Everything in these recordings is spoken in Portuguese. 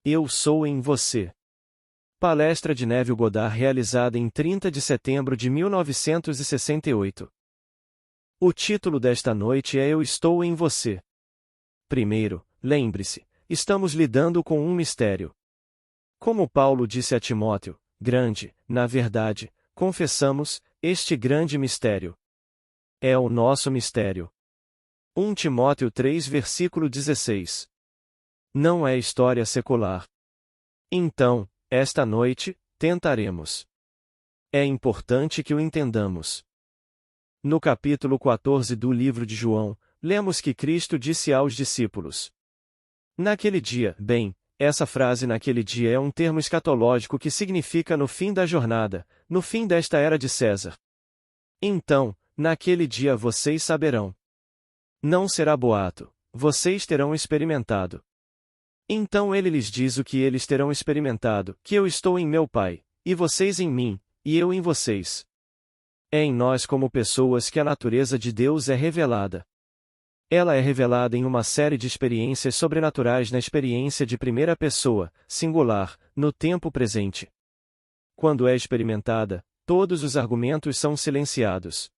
Eu sou em você. Palestra de Neville Goddard realizada em 30 de setembro de 1968. O título desta noite é Eu estou em você. Primeiro, lembre-se, estamos lidando com um mistério. Como Paulo disse a Timóteo, grande, na verdade, confessamos, este grande mistério. É o nosso mistério. 1 Timóteo 3 versículo 16. Não é história secular. Então, esta noite, tentaremos. É importante que o entendamos. No capítulo 14 do livro de João, lemos que Cristo disse aos discípulos: naquele dia, essa frase naquele dia é um termo escatológico que significa no fim da jornada, no fim desta era de César. Então, naquele dia vocês saberão. Não será boato, vocês terão experimentado. Então ele lhes diz o que eles terão experimentado, que eu estou em meu Pai, e vocês em mim, e eu em vocês. É em nós como pessoas que a natureza de Deus é revelada. Ela é revelada em uma série de experiências sobrenaturais na experiência de primeira pessoa, singular, no tempo presente. Quando é experimentada, todos os argumentos são silenciados.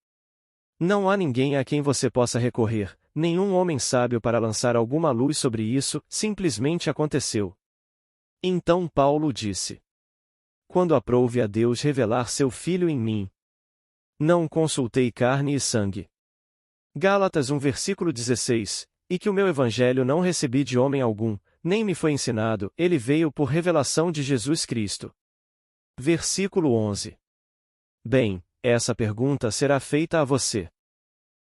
Não há ninguém a quem você possa recorrer, nenhum homem sábio para lançar alguma luz sobre isso, simplesmente aconteceu. Então Paulo disse: quando aprouve a Deus revelar seu Filho em mim. Não consultei carne e sangue. Gálatas 1 versículo 16, e que o meu evangelho não recebi de homem algum, nem me foi ensinado, ele veio por revelação de Jesus Cristo. Versículo 11. Essa pergunta será feita a você.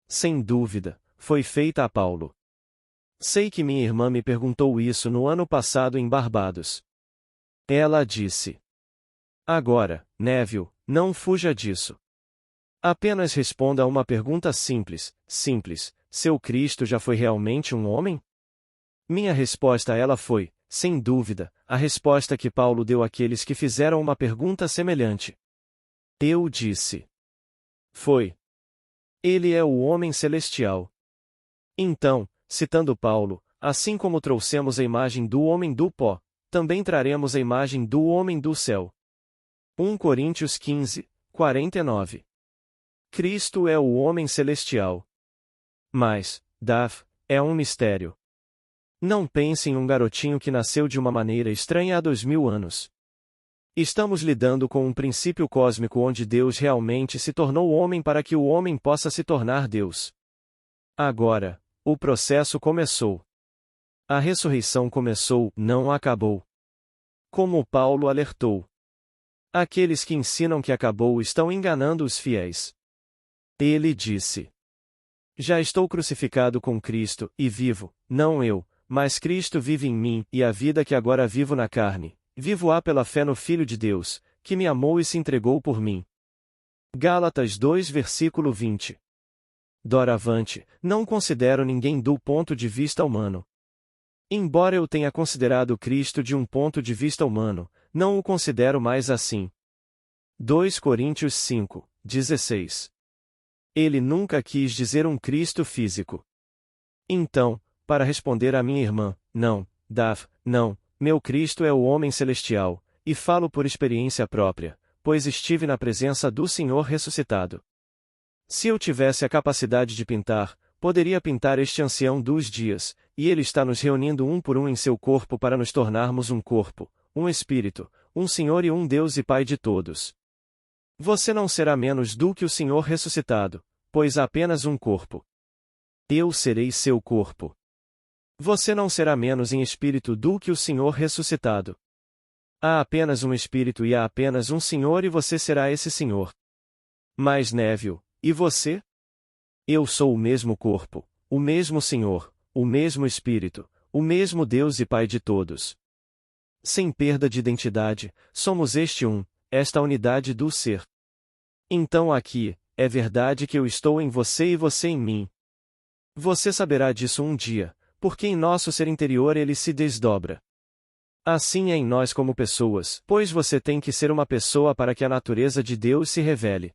Sem dúvida, foi feita a Paulo. Sei que minha irmã me perguntou isso no ano passado em Barbados. Ela disse: agora, Neville, não fuja disso. Apenas responda a uma pergunta simples, seu Cristo já foi realmente um homem? Minha resposta a ela foi, sem dúvida, a resposta que Paulo deu àqueles que fizeram uma pergunta semelhante. Eu disse: foi. Ele é o homem celestial. Então, citando Paulo, assim como trouxemos a imagem do homem do pó, também traremos a imagem do homem do céu. 1 Coríntios 15, 49. Cristo é o homem celestial. Mas, é um mistério. Não pense em um garotinho que nasceu de uma maneira estranha há 2000 anos. Estamos lidando com um princípio cósmico onde Deus realmente se tornou homem para que o homem possa se tornar Deus. Agora, o processo começou. A ressurreição começou, não acabou. Como Paulo alertou. Aqueles que ensinam que acabou estão enganando os fiéis. Ele disse: já estou crucificado com Cristo, e vivo, não eu, mas Cristo vive em mim, e a vida que agora vivo na carne, vivo-a pela fé no Filho de Deus, que me amou e se entregou por mim. Gálatas 2 versículo 20. Doravante, não considero ninguém do ponto de vista humano. Embora eu tenha considerado Cristo de um ponto de vista humano, não o considero mais assim. 2 Coríntios 5, 16. Ele nunca quis dizer um Cristo físico. Então, para responder à minha irmã, não, meu Cristo é o homem celestial, e falo por experiência própria, pois estive na presença do Senhor ressuscitado. Se eu tivesse a capacidade de pintar, poderia pintar este ancião dos dias, e ele está nos reunindo um por um em seu corpo para nos tornarmos um corpo, um espírito, um Senhor e um Deus e Pai de todos. Você não será menos do que o Senhor ressuscitado, pois há apenas um corpo. Eu serei seu corpo. Você não será menos em espírito do que o Senhor ressuscitado. Há apenas um espírito e há apenas um Senhor e você será esse Senhor. Mas Neville, e você? Eu sou o mesmo corpo, o mesmo Senhor, o mesmo Espírito, o mesmo Deus e Pai de todos. Sem perda de identidade, somos esta unidade do ser. Então aqui, é verdade que eu estou em você e você em mim. Você saberá disso um dia, porque em nosso ser interior ele se desdobra. Assim é em nós como pessoas, pois você tem que ser uma pessoa para que a natureza de Deus se revele.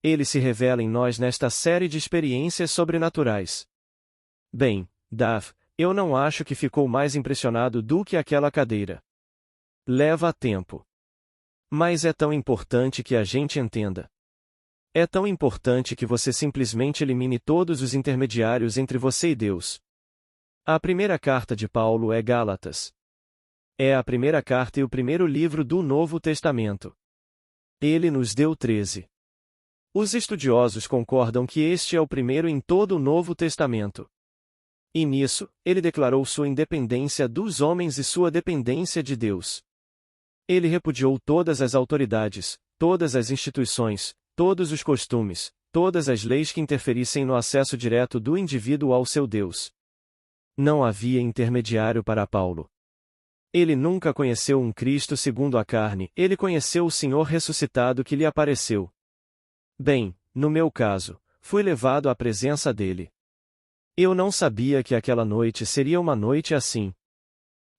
Ele se revela em nós nesta série de experiências sobrenaturais. eu não acho que ficou mais impressionado do que aquela cadeira. Leva tempo. Mas é tão importante que a gente entenda. É tão importante que você simplesmente elimine todos os intermediários entre você e Deus. A primeira carta de Paulo é Gálatas. É a primeira carta e o primeiro livro do Novo Testamento. Ele nos deu 13. Os estudiosos concordam que este é o primeiro em todo o Novo Testamento. E nisso, ele declarou sua independência dos homens e sua dependência de Deus. Ele repudiou todas as autoridades, todas as instituições, todos os costumes, todas as leis que interferissem no acesso direto do indivíduo ao seu Deus. Não havia intermediário para Paulo. Ele nunca conheceu um Cristo segundo a carne, ele conheceu o Senhor ressuscitado que lhe apareceu. Bem, no meu caso, fui levado à presença dele. Eu não sabia que aquela noite seria uma noite assim.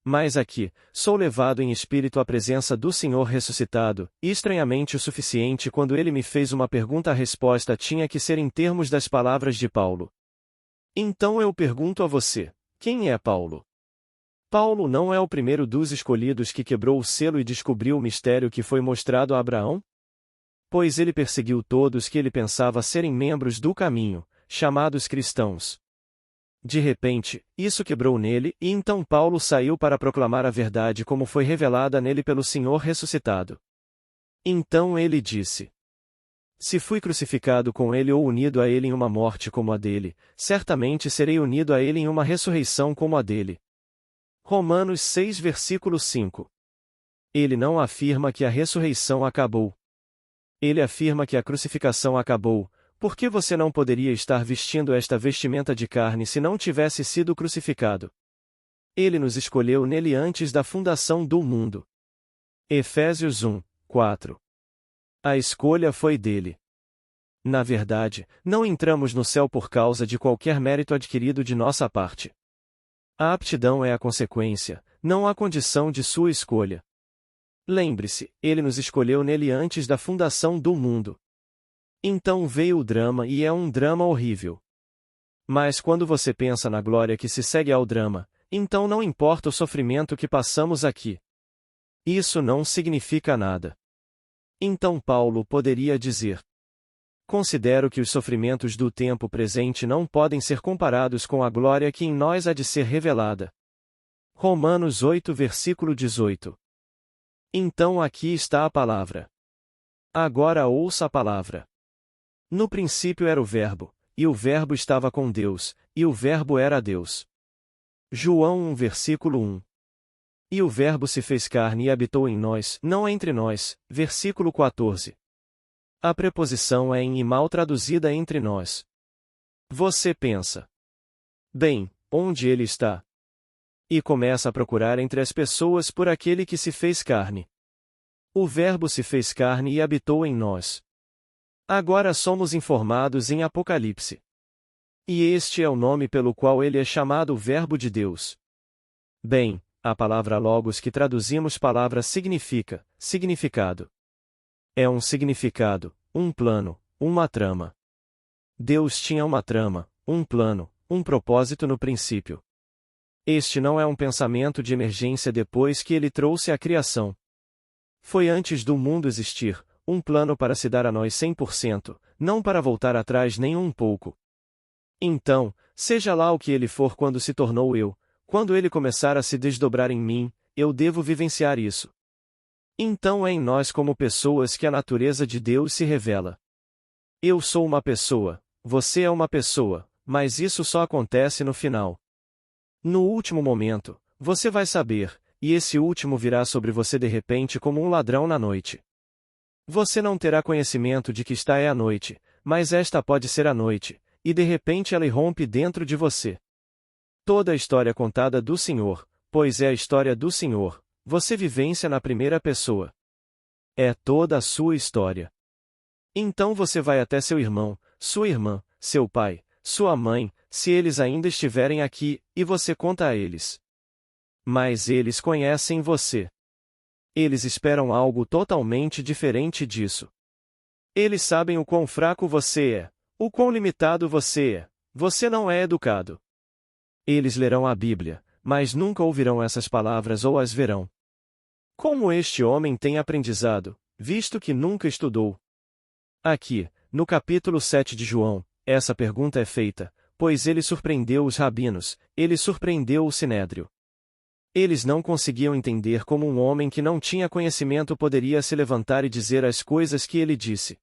Mas aqui, sou levado em espírito à presença do Senhor ressuscitado, e estranhamente o suficiente quando ele me fez uma pergunta, a resposta tinha que ser em termos das palavras de Paulo. Então eu pergunto a você, quem é Paulo? Paulo não é o primeiro dos escolhidos que quebrou o selo e descobriu o mistério que foi mostrado a Abraão? Pois ele perseguiu todos que ele pensava serem membros do caminho, chamados cristãos. De repente, isso quebrou nele, e então Paulo saiu para proclamar a verdade como foi revelada nele pelo Senhor ressuscitado. Então ele disse: se fui crucificado com ele ou unido a ele em uma morte como a dele, certamente serei unido a ele em uma ressurreição como a dele. Romanos 6 versículo 5. Ele não afirma que a ressurreição acabou. Ele afirma que a crucificação acabou. Por que você não poderia estar vestindo esta vestimenta de carne se não tivesse sido crucificado? Ele nos escolheu nele antes da fundação do mundo. Efésios 1, 4. A escolha foi dele. Na verdade, não entramos no céu por causa de qualquer mérito adquirido de nossa parte. A aptidão é a consequência, não a condição de sua escolha. Lembre-se, ele nos escolheu nele antes da fundação do mundo. Então veio o drama e é um drama horrível. Mas quando você pensa na glória que se segue ao drama, então não importa o sofrimento que passamos aqui. Isso não significa nada. Então Paulo poderia dizer: considero que os sofrimentos do tempo presente não podem ser comparados com a glória que em nós há de ser revelada. Romanos 8 versículo 18. Então aqui está a palavra. Agora ouça a palavra. No princípio era o Verbo, e o Verbo estava com Deus, e o Verbo era Deus. João 1 versículo 1. E o Verbo se fez carne e habitou em nós, não entre nós, versículo 14. A preposição é em e mal traduzida entre nós. Você pensa: bem, onde ele está? E começa a procurar entre as pessoas por aquele que se fez carne. O Verbo se fez carne e habitou em nós. Agora somos informados em Apocalipse. E este é o nome pelo qual ele é chamado o Verbo de Deus. Bem, a palavra logos que traduzimos palavra significa, significado. É um significado, um plano, uma trama. Deus tinha uma trama, um plano, um propósito no princípio. Este não é um pensamento de emergência depois que ele trouxe a criação. Foi antes do mundo existir, um plano para se dar a nós 100%, não para voltar atrás nem um pouco. Então, seja lá o que ele for quando se tornou eu, quando ele começar a se desdobrar em mim, eu devo vivenciar isso. Então é em nós como pessoas que a natureza de Deus se revela. Eu sou uma pessoa, você é uma pessoa, mas isso só acontece no final. No último momento, você vai saber, e esse último virá sobre você de repente como um ladrão na noite. Você não terá conhecimento de que está é a noite, mas esta pode ser a noite, e de repente ela irrompe dentro de você. Toda a história contada do Senhor, pois é a história do Senhor, você vivência na primeira pessoa. É toda a sua história. Então você vai até seu irmão, sua irmã, seu pai, sua mãe, se eles ainda estiverem aqui, e você conta a eles. Mas eles conhecem você. Eles esperam algo totalmente diferente disso. Eles sabem o quão fraco você é, o quão limitado você é. Você não é educado. Eles lerão a Bíblia, mas nunca ouvirão essas palavras ou as verão. Como este homem tem aprendizado, visto que nunca estudou? Aqui, no capítulo 7 de João, essa pergunta é feita, pois ele surpreendeu os rabinos, ele surpreendeu o sinédrio. Eles não conseguiam entender como um homem que não tinha conhecimento poderia se levantar e dizer as coisas que ele disse.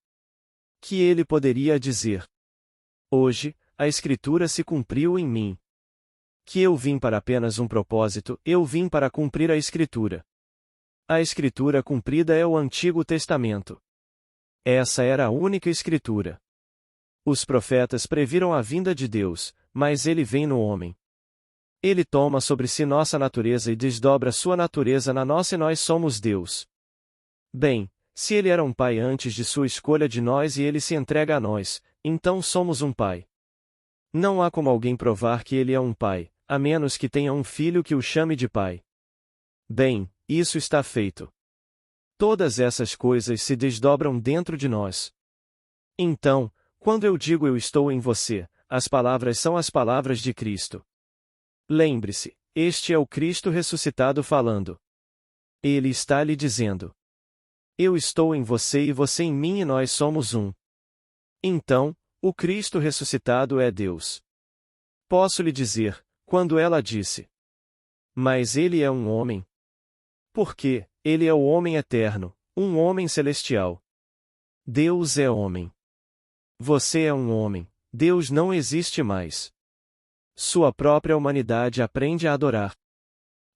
Que ele poderia dizer: hoje, a Escritura se cumpriu em mim. Que eu vim para apenas um propósito, eu vim para cumprir a Escritura. A Escritura cumprida é o Antigo Testamento. Essa era a única Escritura. Os profetas previram a vinda de Deus, mas ele vem no homem. Ele toma sobre si nossa natureza e desdobra sua natureza na nossa e nós somos Deus. Bem, se ele era um pai antes de sua escolha de nós e ele se entrega a nós, então somos um pai. Não há como alguém provar que ele é um pai, a menos que tenha um filho que o chame de pai. Bem, isso está feito. Todas essas coisas se desdobram dentro de nós. Então, quando eu digo eu estou em você, as palavras são as palavras de Cristo. Lembre-se, este é o Cristo ressuscitado falando. Ele está lhe dizendo: eu estou em você e você em mim e nós somos um. Então, o Cristo ressuscitado é Deus. Posso lhe dizer, quando ela disse: mas ele é um homem. Porque, ele é o homem eterno, um homem celestial. Deus é homem. Você é um homem, Deus não existe mais. Sua própria humanidade aprende a adorar.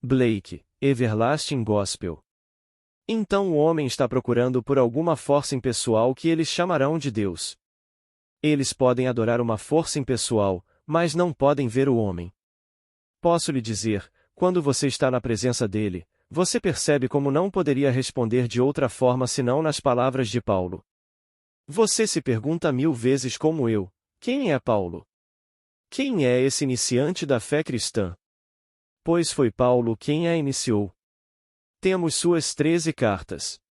Blake, Everlasting Gospel. Então o homem está procurando por alguma força impessoal que eles chamarão de Deus. Eles podem adorar uma força impessoal, mas não podem ver o homem. Posso lhe dizer, quando você está na presença dele, você percebe como não poderia responder de outra forma senão nas palavras de Paulo. Você se pergunta 1000 vezes como eu: quem é Paulo? Quem é esse iniciante da fé cristã? Pois foi Paulo quem a iniciou. Temos suas 13 cartas.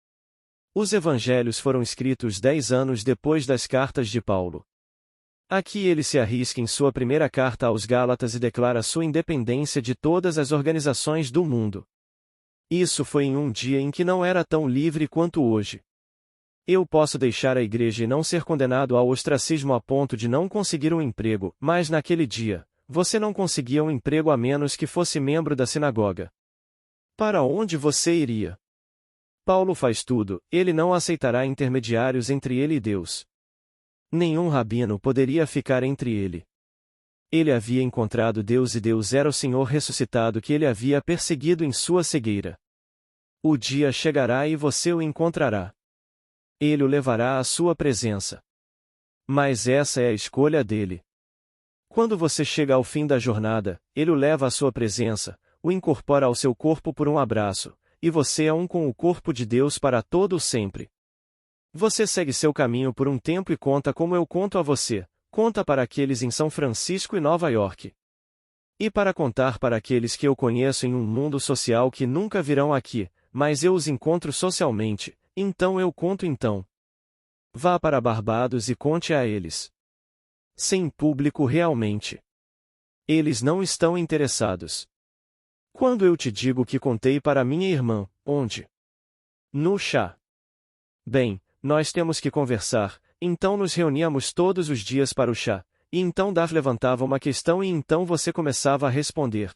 Os evangelhos foram escritos 10 anos depois das cartas de Paulo. Aqui ele se arrisca em sua primeira carta aos Gálatas e declara sua independência de todas as organizações do mundo. Isso foi em um dia em que não era tão livre quanto hoje. Eu posso deixar a igreja e não ser condenado ao ostracismo a ponto de não conseguir um emprego, mas naquele dia, você não conseguia um emprego a menos que fosse membro da sinagoga. Para onde você iria? Paulo faz tudo, ele não aceitará intermediários entre ele e Deus. Nenhum rabino poderia ficar entre ele. Ele havia encontrado Deus e Deus era o Senhor ressuscitado que ele havia perseguido em sua cegueira. O dia chegará e você o encontrará. Ele o levará à sua presença. Mas essa é a escolha dele. Quando você chega ao fim da jornada, ele o leva à sua presença, o incorpora ao seu corpo por um abraço, e você é um com o corpo de Deus para todo o sempre. Você segue seu caminho por um tempo e conta como eu conto a você, conta para aqueles em São Francisco e Nova York. E para contar para aqueles que eu conheço em um mundo social que nunca virão aqui, mas eu os encontro socialmente, então eu conto então. Vá para Barbados e conte a eles. Sem público realmente. Eles não estão interessados. Quando eu te digo que contei para minha irmã, onde? No chá. Bem, nós temos que conversar, então nos reuníamos todos os dias para o chá, e então Daf levantava uma questão e então você começava a responder.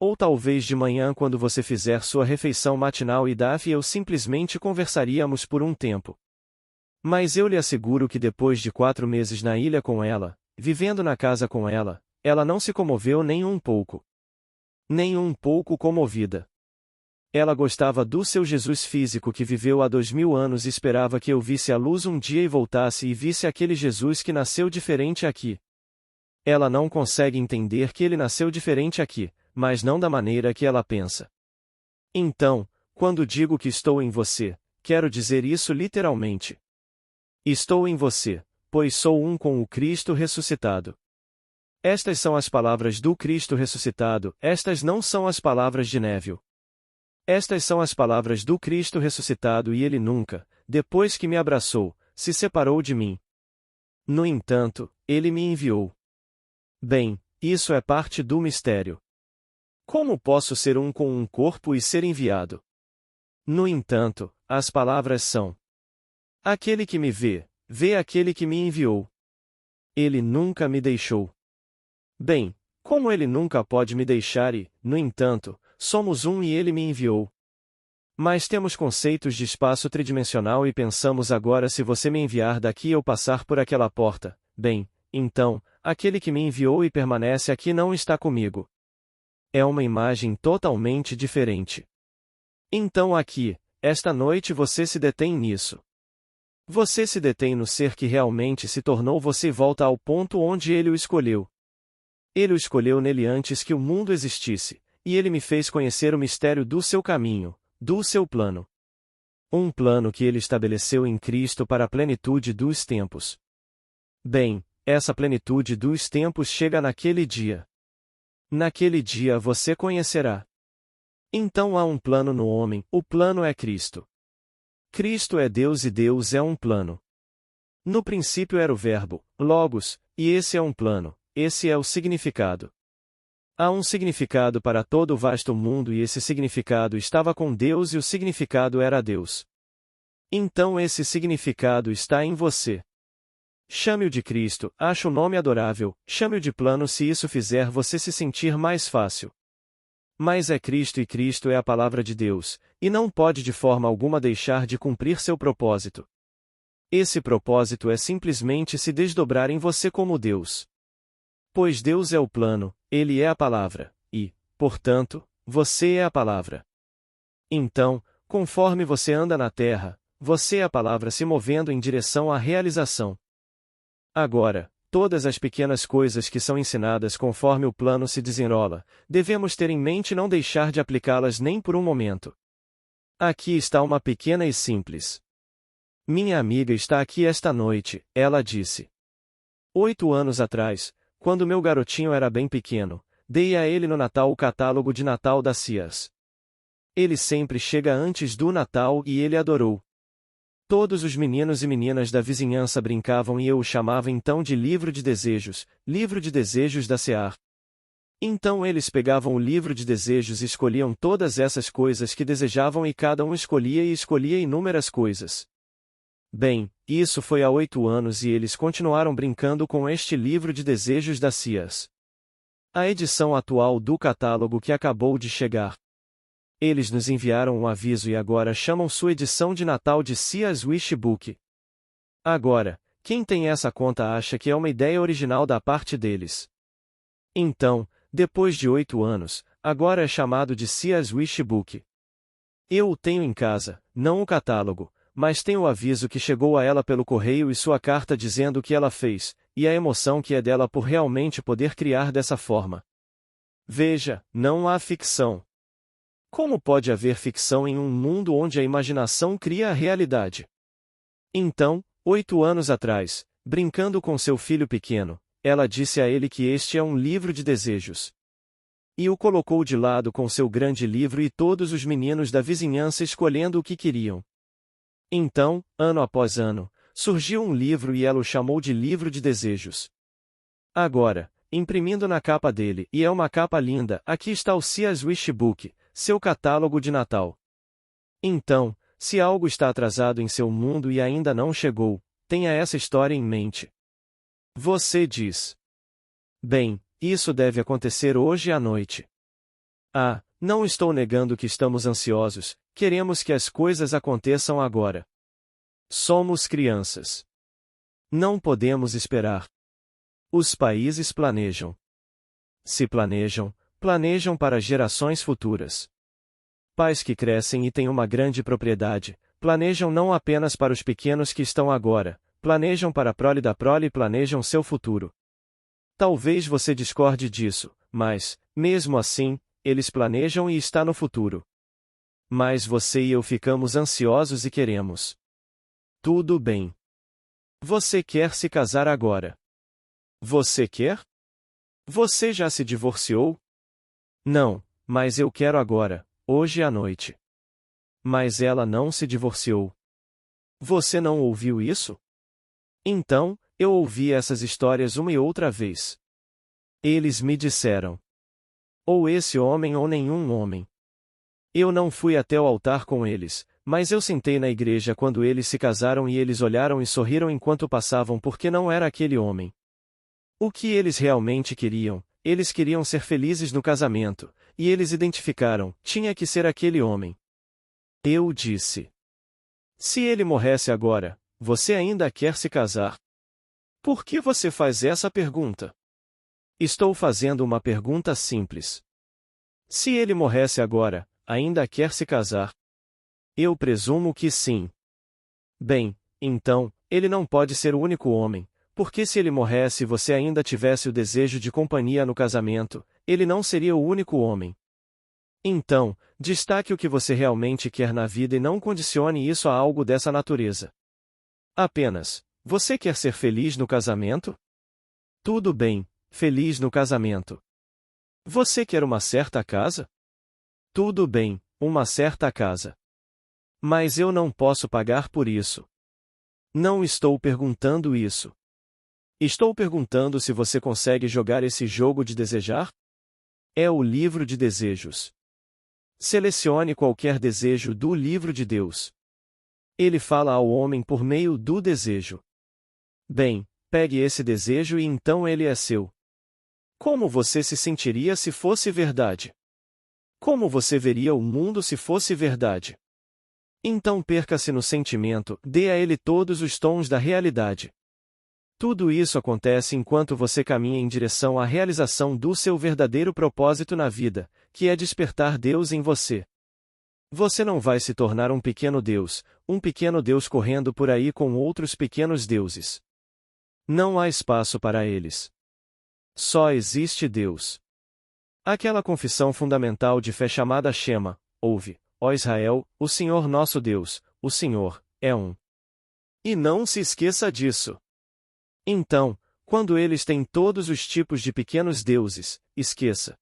Ou talvez de manhã quando você fizer sua refeição matinal e Daf e eu simplesmente conversaríamos por um tempo. Mas eu lhe asseguro que depois de 4 meses na ilha com ela, vivendo na casa com ela não se comoveu nem um pouco. Nem um pouco comovida. Ela gostava do seu Jesus físico que viveu há 2000 anos e esperava que eu visse a luz um dia e voltasse e visse aquele Jesus que nasceu diferente aqui. Ela não consegue entender que ele nasceu diferente aqui, mas não da maneira que ela pensa. Então, quando digo que estou em você, quero dizer isso literalmente. Estou em você, pois sou um com o Cristo ressuscitado. Estas são as palavras do Cristo ressuscitado, estas não são as palavras de Neville. Estas são as palavras do Cristo ressuscitado e ele nunca, depois que me abraçou, se separou de mim. No entanto, ele me enviou. Bem, Isso é parte do mistério. Como posso ser um com um corpo e ser enviado? No entanto, as palavras são: aquele que me vê, vê aquele que me enviou. Ele nunca me deixou. Bem, como ele nunca pode me deixar e, no entanto, somos um e ele me enviou. Mas temos conceitos de espaço tridimensional e pensamos agora se você me enviar daqui eu passar por aquela porta, bem, então, aquele que me enviou e permanece aqui não está comigo. É uma imagem totalmente diferente. Então aqui, esta noite você se detém nisso. Você se detém no ser que realmente se tornou você e volta ao ponto onde ele o escolheu. Ele o escolheu nele antes que o mundo existisse, e ele me fez conhecer o mistério do seu caminho, do seu plano. Um plano que ele estabeleceu em Cristo para a plenitude dos tempos. Bem, essa plenitude dos tempos chega naquele dia. Naquele dia você conhecerá. Então há um plano no homem, o plano é Cristo. Cristo é Deus e Deus é um plano. No princípio era o Verbo, Logos, e esse é um plano, esse é o significado. Há um significado para todo o vasto mundo e esse significado estava com Deus e o significado era Deus. Então esse significado está em você. Chame-o de Cristo, ache o nome adorável, chame-o de plano se isso fizer você se sentir mais fácil. Mas é Cristo e Cristo é a palavra de Deus, e não pode de forma alguma deixar de cumprir seu propósito. Esse propósito é simplesmente se desdobrar em você como Deus. Pois Deus é o plano, Ele é a palavra, e, portanto, você é a palavra. Então, conforme você anda na terra, você é a palavra se movendo em direção à realização. Agora, todas as pequenas coisas que são ensinadas conforme o plano se desenrola, devemos ter em mente não deixar de aplicá-las nem por um momento. Aqui está uma pequena e simples. Minha amiga está aqui esta noite, ela disse. 8 anos atrás, quando meu garotinho era bem pequeno, dei a ele no Natal o catálogo de Natal da Sears. Ele sempre chega antes do Natal e ele adorou. Todos os meninos e meninas da vizinhança brincavam e eu o chamava então de livro de desejos da Sears. Então eles pegavam o livro de desejos e escolhiam todas essas coisas que desejavam e cada um escolhia inúmeras coisas. Bem, isso foi há 8 anos e eles continuaram brincando com este livro de desejos da Sears. A edição atual do catálogo que acabou de chegar. Eles nos enviaram um aviso e agora chamam sua edição de Natal de Sears Wish Book. Agora, quem tem essa conta acha que é uma ideia original da parte deles. Então, depois de 8 anos, agora é chamado de Sears Wish Book. Eu o tenho em casa, não o catálogo, mas tenho o aviso que chegou a ela pelo correio e sua carta dizendo o que ela fez, e a emoção que é dela por realmente poder criar dessa forma. Veja, não há ficção. Como pode haver ficção em um mundo onde a imaginação cria a realidade? Então, 8 anos atrás, brincando com seu filho pequeno, ela disse a ele que este é um livro de desejos. E o colocou de lado com seu grande livro e todos os meninos da vizinhança escolhendo o que queriam. Então, ano após ano, surgiu um livro e ela o chamou de livro de desejos. Agora, imprimindo na capa dele, e é uma capa linda, aqui está o Sears Wish Book, seu catálogo de Natal. Então, se algo está atrasado em seu mundo e ainda não chegou, tenha essa história em mente. Você diz: bem, isso deve acontecer hoje à noite. Ah, não estou negando que estamos ansiosos, queremos que as coisas aconteçam agora. Somos crianças. Não podemos esperar. Os países planejam. Se planejam, planejam para gerações futuras. Pais que crescem e têm uma grande propriedade, planejam não apenas para os pequenos que estão agora, planejam para a prole da prole e planejam seu futuro. Talvez você discorde disso, mas, mesmo assim, eles planejam e está no futuro. Mas você e eu ficamos ansiosos e queremos. Tudo bem. Você quer se casar agora? Você quer? Você já se divorciou? Não, mas eu quero agora, hoje à noite. Mas ela não se divorciou. Você não ouviu isso? Então, eu ouvi essas histórias uma e outra vez. Eles me disseram: ou esse homem ou nenhum homem. Eu não fui até o altar com eles, mas eu sentei na igreja quando eles se casaram e eles olharam e sorriram enquanto passavam porque não era aquele homem. O que eles realmente queriam? Eles queriam ser felizes no casamento, e eles identificaram, tinha que ser aquele homem. Eu disse: se ele morresse agora, você ainda quer se casar? Por que você faz essa pergunta? Estou fazendo uma pergunta simples. Se ele morresse agora, ainda quer se casar? Eu presumo que sim. Bem, então, ele não pode ser o único homem, porque se ele morresse e você ainda tivesse o desejo de companhia no casamento, ele não seria o único homem. Então, destaque o que você realmente quer na vida e não condicione isso a algo dessa natureza. Apenas, você quer ser feliz no casamento? Tudo bem, feliz no casamento. Você quer uma certa casa? Tudo bem, uma certa casa. Mas eu não posso pagar por isso. Não estou perguntando isso. Estou perguntando se você consegue jogar esse jogo de desejar? É o livro de desejos. Selecione qualquer desejo do livro de Deus. Ele fala ao homem por meio do desejo. Bem, pegue esse desejo e então ele é seu. Como você se sentiria se fosse verdade? Como você veria o mundo se fosse verdade? Então perca-se no sentimento, dê a ele todos os tons da realidade. Tudo isso acontece enquanto você caminha em direção à realização do seu verdadeiro propósito na vida, que é despertar Deus em você. Você não vai se tornar um pequeno Deus correndo por aí com outros pequenos deuses. Não há espaço para eles. Só existe Deus. Aquela confissão fundamental de fé chamada Shema, ouve, ó Israel, o Senhor nosso Deus, o Senhor, é um. E não se esqueça disso. Então, quando eles têm todos os tipos de pequenos deuses, esqueça.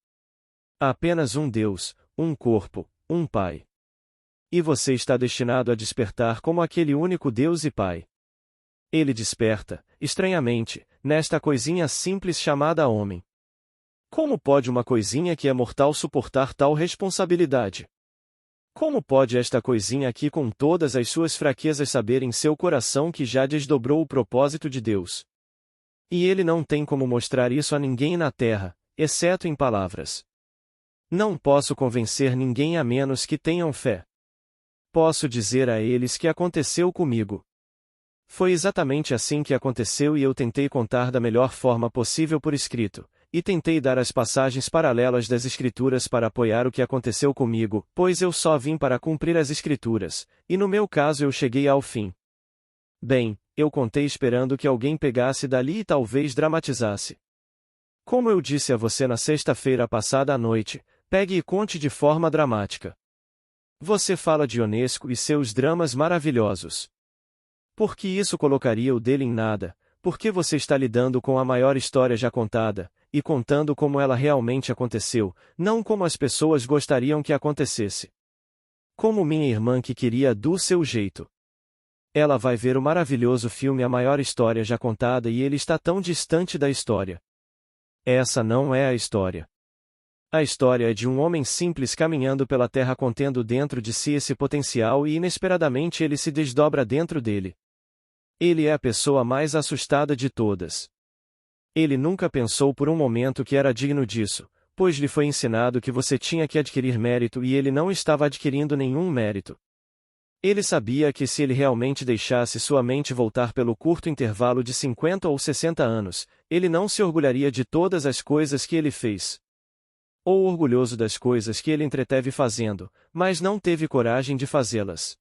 Há apenas um Deus, um corpo, um Pai. E você está destinado a despertar como aquele único Deus e Pai. Ele desperta, estranhamente, nesta coisinha simples chamada homem. Como pode uma coisinha que é mortal suportar tal responsabilidade? Como pode esta coisinha aqui com todas as suas fraquezas saber em seu coração que já desdobrou o propósito de Deus? E ele não tem como mostrar isso a ninguém na terra, exceto em palavras. Não posso convencer ninguém a menos que tenham fé. Posso dizer a eles que aconteceu comigo. Foi exatamente assim que aconteceu e eu tentei contar da melhor forma possível por escrito, e tentei dar as passagens paralelas das Escrituras para apoiar o que aconteceu comigo, pois eu só vim para cumprir as Escrituras, e no meu caso eu cheguei ao fim. Bem, eu contei esperando que alguém pegasse dali e talvez dramatizasse. Como eu disse a você na sexta-feira passada à noite, pegue e conte de forma dramática. Você fala de Ionesco e seus dramas maravilhosos. Por que isso colocaria o dele em nada? Porque você está lidando com a maior história já contada, e contando como ela realmente aconteceu, não como as pessoas gostariam que acontecesse. Como minha irmã que queria do seu jeito. Ela vai ver o maravilhoso filme A Maior História Já Contada e ele está tão distante da história. Essa não é a história. A história é de um homem simples caminhando pela terra contendo dentro de si esse potencial e inesperadamente ele se desdobra dentro dele. Ele é a pessoa mais assustada de todas. Ele nunca pensou por um momento que era digno disso, pois lhe foi ensinado que você tinha que adquirir mérito e ele não estava adquirindo nenhum mérito. Ele sabia que se ele realmente deixasse sua mente voltar pelo curto intervalo de 50 ou 60 anos, ele não se orgulharia de todas as coisas que ele fez. Ou orgulhoso das coisas que ele entreteve fazendo, mas não teve coragem de fazê-las.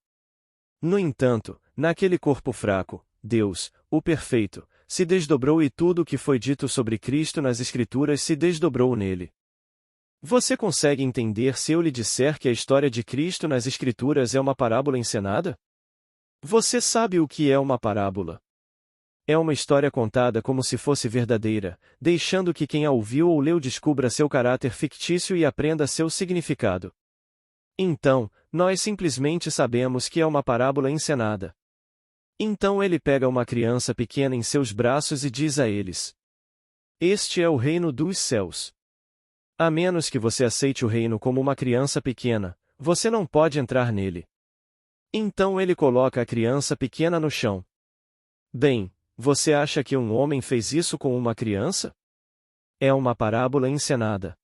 No entanto, naquele corpo fraco, Deus, o perfeito, se desdobrou e tudo o que foi dito sobre Cristo nas Escrituras se desdobrou nele. Você consegue entender se eu lhe disser que a história de Cristo nas Escrituras é uma parábola encenada? Você sabe o que é uma parábola? É uma história contada como se fosse verdadeira, deixando que quem a ouviu ou leu descubra seu caráter fictício e aprenda seu significado. Então, nós simplesmente sabemos que é uma parábola encenada. Então ele pega uma criança pequena em seus braços e diz a eles: Este é o reino dos céus. A menos que você aceite o reino como uma criança pequena, você não pode entrar nele. Então ele coloca a criança pequena no chão. Bem, você acha que um homem fez isso com uma criança? É uma parábola encenada.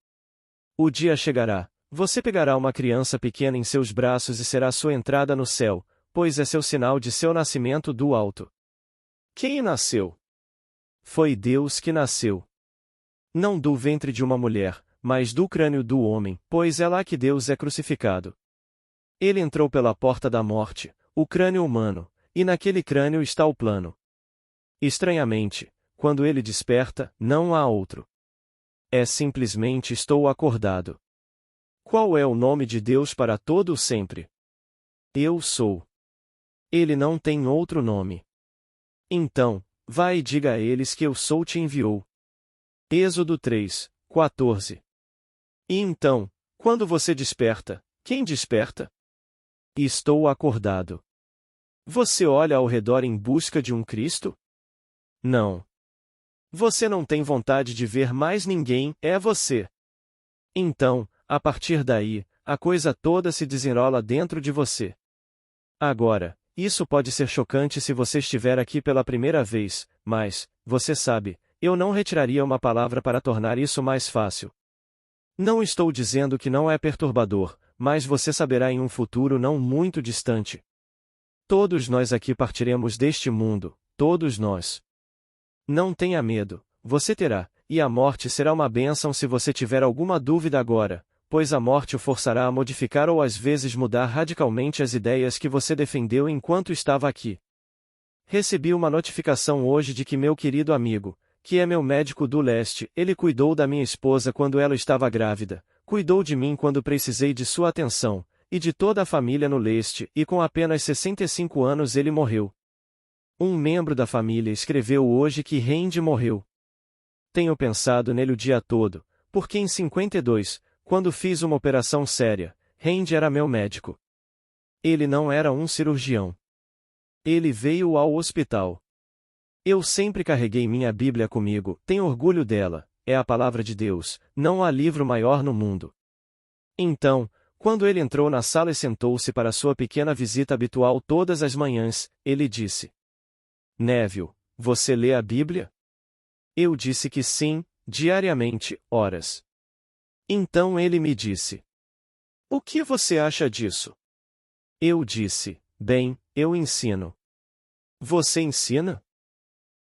O dia chegará, você pegará uma criança pequena em seus braços e será sua entrada no céu, pois é seu sinal de seu nascimento do alto. Quem nasceu? Foi Deus que nasceu. Não do ventre de uma mulher, mas do crânio do homem, pois é lá que Deus é crucificado. Ele entrou pela porta da morte, o crânio humano, e naquele crânio está o plano. Estranhamente, quando ele desperta, não há outro. É simplesmente estou acordado. Qual é o nome de Deus para todo o sempre? Eu sou. Ele não tem outro nome. Então, vai e diga a eles que eu sou te enviou. Êxodo 3, 14. E então, quando você desperta, quem desperta? Estou acordado. Você olha ao redor em busca de um Cristo? Não. Você não tem vontade de ver mais ninguém, é você. Então, a partir daí, a coisa toda se desenrola dentro de você. Agora, isso pode ser chocante se você estiver aqui pela primeira vez, mas, você sabe, eu não retiraria uma palavra para tornar isso mais fácil. Não estou dizendo que não é perturbador, mas você saberá em um futuro não muito distante. Todos nós aqui partiremos deste mundo, todos nós. Não tenha medo, você terá, e a morte será uma bênção se você tiver alguma dúvida agora, pois a morte o forçará a modificar ou às vezes mudar radicalmente as ideias que você defendeu enquanto estava aqui. Recebi uma notificação hoje de que meu querido amigo, que é meu médico do leste, ele cuidou da minha esposa quando ela estava grávida, cuidou de mim quando precisei de sua atenção, e de toda a família no leste, e com apenas 65 anos ele morreu. Um membro da família escreveu hoje que Randy morreu. Tenho pensado nele o dia todo, porque em 52, quando fiz uma operação séria, Randy era meu médico. Ele não era um cirurgião. Ele veio ao hospital. Eu sempre carreguei minha Bíblia comigo, tenho orgulho dela, é a palavra de Deus, não há livro maior no mundo. Então, quando ele entrou na sala e sentou-se para sua pequena visita habitual todas as manhãs, ele disse: Neville, você lê a Bíblia? Eu disse que sim, diariamente, horas. Então ele me disse: O que você acha disso? Eu disse: Bem, eu ensino. Você ensina?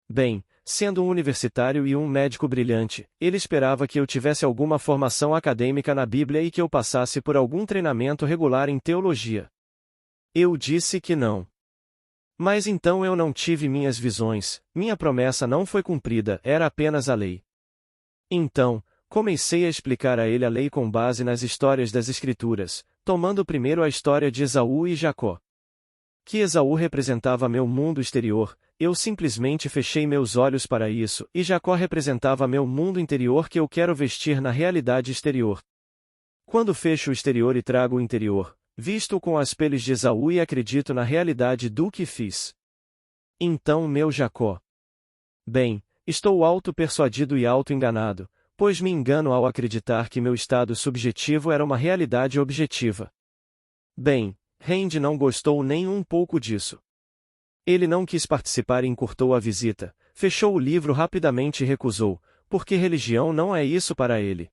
Bem, sendo um universitário e um médico brilhante, ele esperava que eu tivesse alguma formação acadêmica na Bíblia e que eu passasse por algum treinamento regular em teologia. Eu disse que não. Mas então eu não tive minhas visões, minha promessa não foi cumprida, era apenas a lei. Então, comecei a explicar a ele a lei com base nas histórias das Escrituras, tomando primeiro a história de Esaú e Jacó. Que Esaú representava meu mundo exterior, eu simplesmente fechei meus olhos para isso, e Jacó representava meu mundo interior que eu quero vestir na realidade exterior. Quando fecho o exterior e trago o interior, visto com as peles de Esaú e acredito na realidade do que fiz. Então meu Jacó. Bem, estou auto-persuadido e auto-enganado, pois me engano ao acreditar que meu estado subjetivo era uma realidade objetiva. Bem, Randy não gostou nem um pouco disso. Ele não quis participar e encurtou a visita, fechou o livro rapidamente e recusou, porque religião não é isso para ele.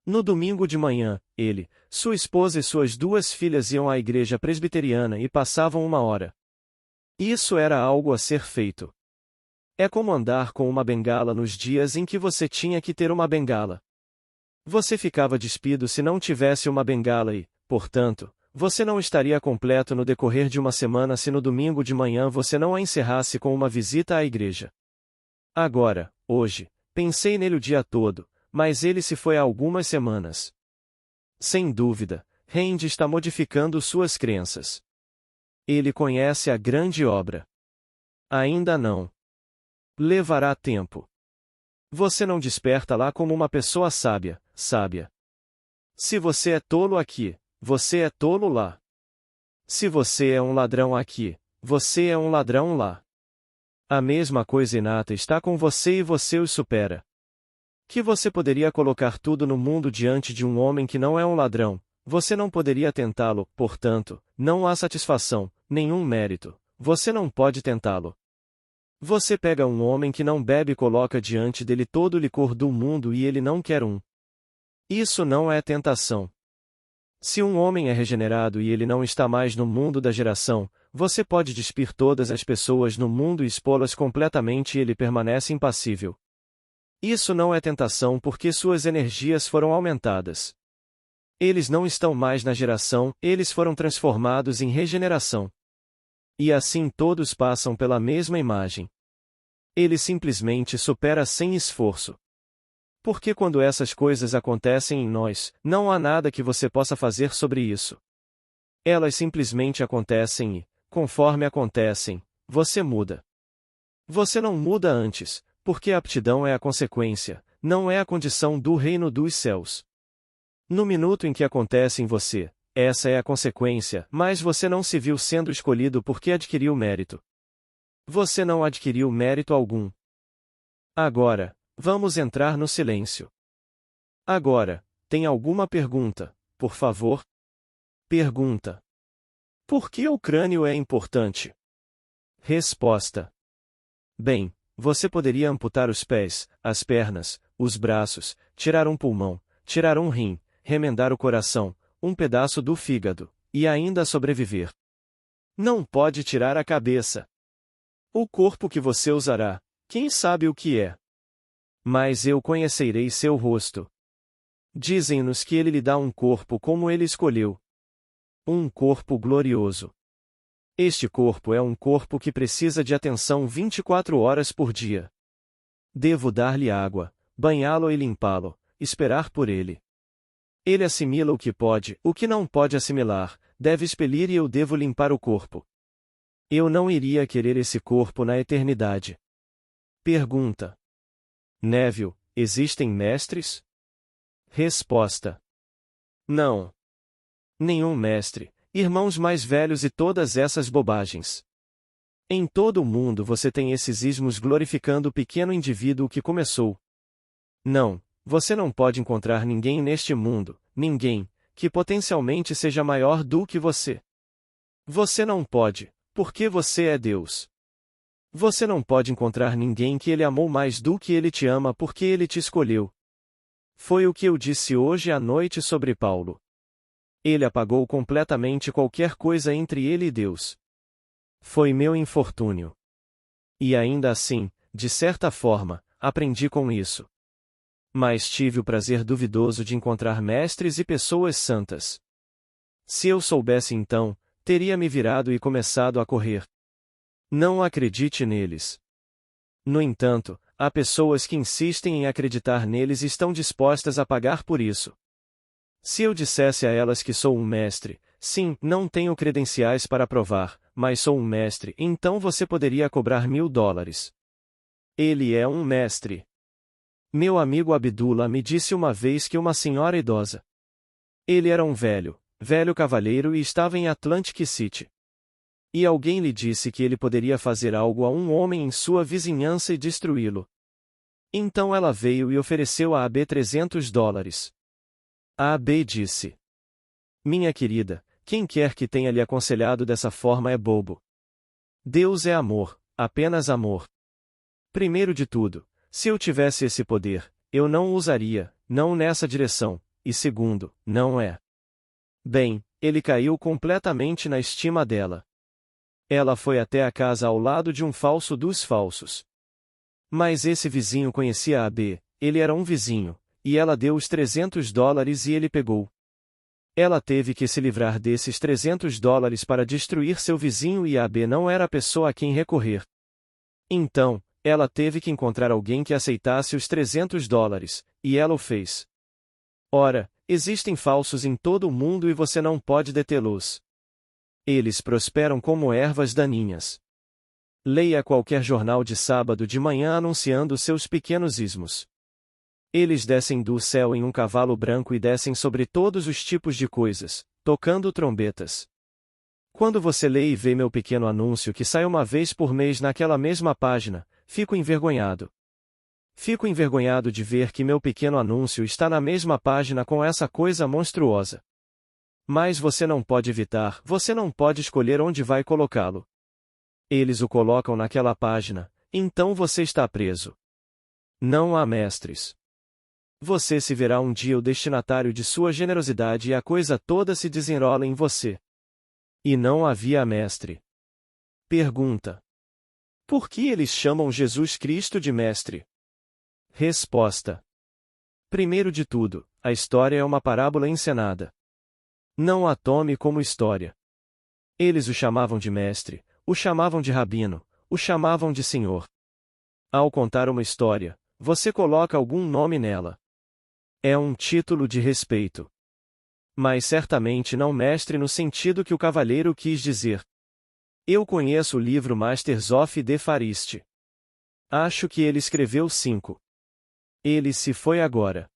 No domingo de manhã, ele, sua esposa e suas duas filhas iam à igreja presbiteriana e passavam uma hora. Isso era algo a ser feito. É como andar com uma bengala nos dias em que você tinha que ter uma bengala. Você ficava despido se não tivesse uma bengala e, portanto, você não estaria completo no decorrer de uma semana se no domingo de manhã você não a encerrasse com uma visita à igreja. Agora, hoje, pensei nele o dia todo, mas ele se foi há algumas semanas. Sem dúvida, Randy está modificando suas crenças. Ele conhece a grande obra. Ainda não. Levará tempo. Você não desperta lá como uma pessoa sábia, sábia. Se você é tolo aqui, você é tolo lá. Se você é um ladrão aqui, você é um ladrão lá. A mesma coisa inata está com você e você os supera. Que você poderia colocar tudo no mundo diante de um homem que não é um ladrão, você não poderia tentá-lo, portanto, não há satisfação, nenhum mérito, você não pode tentá-lo. Você pega um homem que não bebe e coloca diante dele todo o licor do mundo e ele não quer um. Isso não é tentação. Se um homem é regenerado e ele não está mais no mundo da geração, você pode despir todas as pessoas no mundo e expô-las completamente e ele permanece impassível. Isso não é tentação porque suas energias foram aumentadas. Eles não estão mais na geração, eles foram transformados em regeneração. E assim todos passam pela mesma imagem. Ele simplesmente supera sem esforço. Porque quando essas coisas acontecem em nós, não há nada que você possa fazer sobre isso. Elas simplesmente acontecem e, conforme acontecem, você muda. Você não muda antes, porque a aptidão é a consequência, não é a condição do reino dos céus. No minuto em que acontece em você, essa é a consequência, mas você não se viu sendo escolhido porque adquiriu mérito. Você não adquiriu mérito algum. Agora, vamos entrar no silêncio. Agora, tem alguma pergunta, por favor? Pergunta. Por que o crânio é importante? Resposta. Bem, você poderia amputar os pés, as pernas, os braços, tirar um pulmão, tirar um rim, remendar o coração, um pedaço do fígado, e ainda sobreviver. Não pode tirar a cabeça. O corpo que você usará, quem sabe o que é? Mas eu conhecerei seu rosto. Dizem-nos que ele lhe dá um corpo como ele escolheu. Um corpo glorioso. Este corpo é um corpo que precisa de atenção 24 horas por dia. Devo dar-lhe água, banhá-lo e limpá-lo, esperar por ele. Ele assimila o que não pode assimilar, deve expelir e eu devo limpar o corpo. Eu não iria querer esse corpo na eternidade. Pergunta. Neville, existem mestres? Resposta. Não. Nenhum mestre, irmãos mais velhos e todas essas bobagens. Em todo o mundo você tem esses ismos glorificando o pequeno indivíduo que começou. Não, você não pode encontrar ninguém neste mundo, ninguém, que potencialmente seja maior do que você. Você não pode, porque você é Deus. Você não pode encontrar ninguém que ele amou mais do que ele te ama porque ele te escolheu. Foi o que eu disse hoje à noite sobre Paulo. Ele apagou completamente qualquer coisa entre ele e Deus. Foi meu infortúnio. E ainda assim, de certa forma, aprendi com isso. Mas tive o prazer duvidoso de encontrar mestres e pessoas santas. Se eu soubesse então, teria me virado e começado a correr. Não acredite neles. No entanto, há pessoas que insistem em acreditar neles e estão dispostas a pagar por isso. Se eu dissesse a elas que sou um mestre, sim, não tenho credenciais para provar, mas sou um mestre, então você poderia cobrar $1000. Ele é um mestre. Meu amigo Abdullah me disse uma vez que uma senhora idosa. Ele era um velho cavalheiro e estava em Atlantic City. E alguém lhe disse que ele poderia fazer algo a um homem em sua vizinhança e destruí-lo. Então ela veio e ofereceu a AB $300. A AB disse: Minha querida, quem quer que tenha lhe aconselhado dessa forma é bobo. Deus é amor, apenas amor. Primeiro de tudo, se eu tivesse esse poder, eu não o usaria, não nessa direção, e segundo, não é. Bem, ele caiu completamente na estima dela. Ela foi até a casa ao lado de um falso dos falsos. Mas esse vizinho conhecia a AB, ele era um vizinho, e ela deu os $300 e ele pegou. Ela teve que se livrar desses $300 para destruir seu vizinho e a AB não era a pessoa a quem recorrer. Então, ela teve que encontrar alguém que aceitasse os $300, e ela o fez. Ora, existem falsos em todo o mundo e você não pode detê-los. Eles prosperam como ervas daninhas. Leia qualquer jornal de sábado de manhã anunciando seus pequenos ismos. Eles descem do céu em um cavalo branco e descem sobre todos os tipos de coisas, tocando trombetas. Quando você lê e vê meu pequeno anúncio que sai uma vez por mês naquela mesma página, fico envergonhado. Fico envergonhado de ver que meu pequeno anúncio está na mesma página com essa coisa monstruosa. Mas você não pode evitar, você não pode escolher onde vai colocá-lo. Eles o colocam naquela página, então você está preso. Não há mestres. Você se verá um dia o destinatário de sua generosidade e a coisa toda se desenrola em você. E não havia mestre. Pergunta: por que eles chamam Jesus Cristo de mestre? Resposta: primeiro de tudo, a história é uma parábola encenada. Não a tome como história. Eles o chamavam de mestre, o chamavam de rabino, o chamavam de senhor. Ao contar uma história, você coloca algum nome nela. É um título de respeito. Mas certamente não mestre no sentido que o cavalheiro quis dizer. Eu conheço o livro Masters of the Farist. Acho que ele escreveu 5. Ele se foi agora.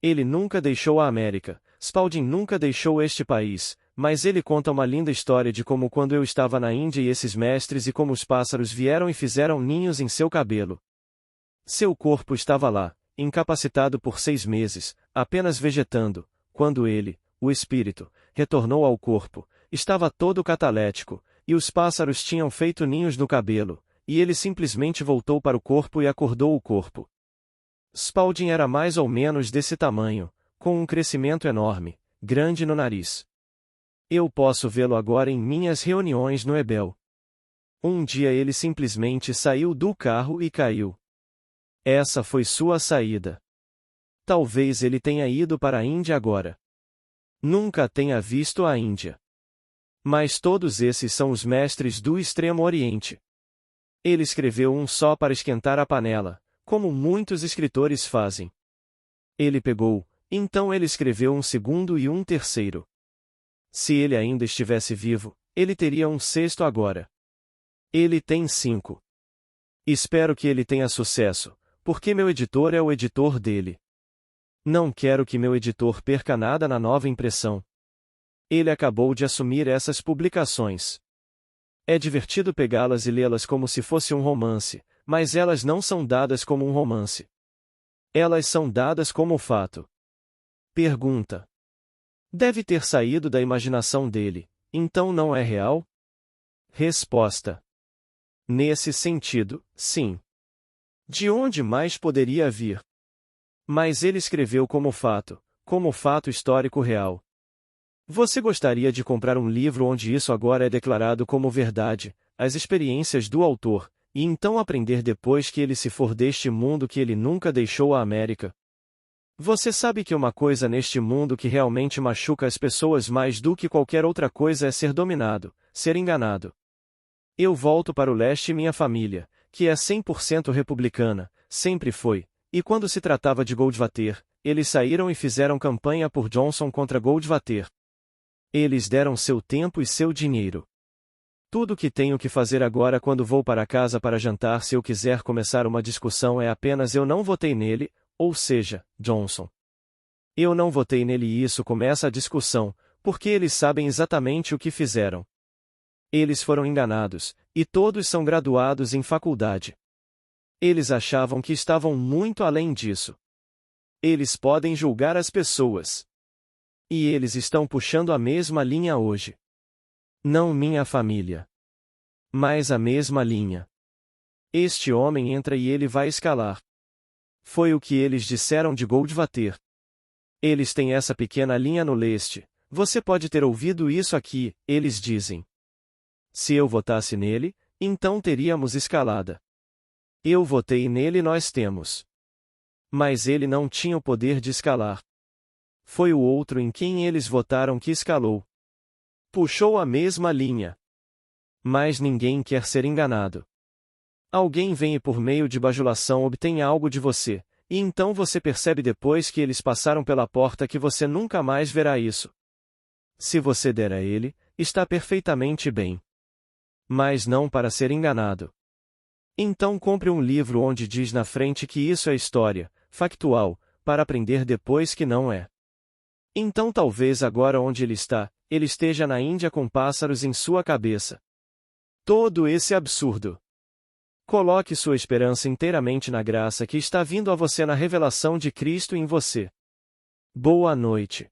Ele nunca deixou a América, Spalding nunca deixou este país, mas ele conta uma linda história de como quando eu estava na Índia e esses mestres e como os pássaros vieram e fizeram ninhos em seu cabelo. Seu corpo estava lá, incapacitado por 6 meses, apenas vegetando, quando ele, o espírito, retornou ao corpo, estava todo catalético, e os pássaros tinham feito ninhos no cabelo, e ele simplesmente voltou para o corpo e acordou o corpo. Spalding era mais ou menos desse tamanho, com um crescimento enorme, grande no nariz. Eu posso vê-lo agora em minhas reuniões no Ebel. Um dia ele simplesmente saiu do carro e caiu. Essa foi sua saída. Talvez ele tenha ido para a Índia agora. Nunca tenha visto a Índia. Mas todos esses são os mestres do Extremo Oriente. Ele escreveu um só para esquentar a panela, como muitos escritores fazem. Ele pegou, então ele escreveu um segundo e um terceiro. Se ele ainda estivesse vivo, ele teria um sexto agora. Ele tem 5. Espero que ele tenha sucesso, porque meu editor é o editor dele. Não quero que meu editor perca nada na nova impressão. Ele acabou de assumir essas publicações. É divertido pegá-las e lê-las como se fosse um romance, mas elas não são dadas como um romance. Elas são dadas como fato. Pergunta: deve ter saído da imaginação dele, então não é real? Resposta: nesse sentido, sim. De onde mais poderia vir? Mas ele escreveu como fato histórico real. Você gostaria de comprar um livro onde isso agora é declarado como verdade, as experiências do autor, e então aprender depois que ele se for deste mundo que ele nunca deixou a América? Você sabe que uma coisa neste mundo que realmente machuca as pessoas mais do que qualquer outra coisa é ser dominado, ser enganado. Eu volto para o leste e minha família, que é 100% republicana, sempre foi, e quando se tratava de Goldwater, eles saíram e fizeram campanha por Johnson contra Goldwater. Eles deram seu tempo e seu dinheiro. Tudo que tenho que fazer agora quando vou para casa para jantar se eu quiser começar uma discussão é apenas eu não votei nele, ou seja, Johnson. Eu não votei nele e isso começa a discussão, porque eles sabem exatamente o que fizeram. Eles foram enganados, e todos são graduados em faculdade. Eles achavam que estavam muito além disso. Eles podem julgar as pessoas. E eles estão puxando a mesma linha hoje. Não minha família. Mas a mesma linha. Este homem entra e ele vai escalar. Foi o que eles disseram de Goldwater. Eles têm essa pequena linha no leste. Você pode ter ouvido isso aqui, eles dizem. Se eu votasse nele, então teríamos escalada. Eu votei nele e nós temos. Mas ele não tinha o poder de escalar. Foi o outro em quem eles votaram que escalou. Puxou a mesma linha. Mas ninguém quer ser enganado. Alguém vem e por meio de bajulação obtém algo de você, e então você percebe depois que eles passaram pela porta que você nunca mais verá isso. Se você der a ele, está perfeitamente bem. Mas não para ser enganado. Então compre um livro onde diz na frente que isso é história, factual, para aprender depois que não é. Então talvez agora onde ele esteja na Índia com pássaros em sua cabeça. Todo esse absurdo. Coloque sua esperança inteiramente na graça que está vindo a você na revelação de Cristo em você. Boa noite.